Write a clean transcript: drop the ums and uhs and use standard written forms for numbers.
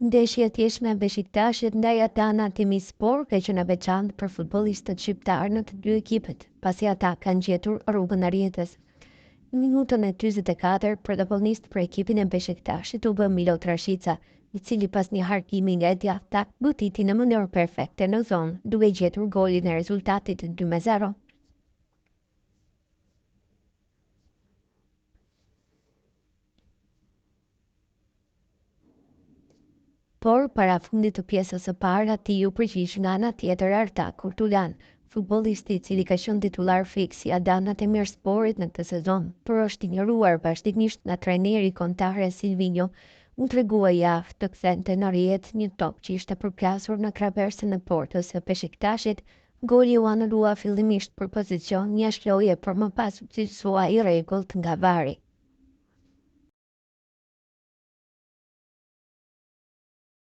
Ndeshja e tjeshme e Beşiktaşit ndaj Adana Demirspor ka qenë e veçantë për futbollistët shqiptar në të dy ekipet, pasi ata kanë gjetur rrugën e rrjetës. Në minutën e 44, protagonist për ekipin e Beşiktaşit u bë Milot Rashica, i cili pas një harkimi nga e djathta goditi në mënyrë perfekte në zonë, duke gjetur golin e rezultatit 2-0. Por, para fundit të pjesës së parë, ati u përgjish nga ana tjetër Arta Kurtulan, futbollisti i cili ka qenë titullar fiks i Adana Demirsporit në këtë sezon, por është injoruar vazhdimisht nga trajneri kontare Silvinho, u tregua javë të kthente në rrjet një top që ishte përplasur në krahaversën e portës së Beşiktaşit. Goli u anulua fillimisht për pozicion një shloje, por më pas u cilësua i rregullt nga vari.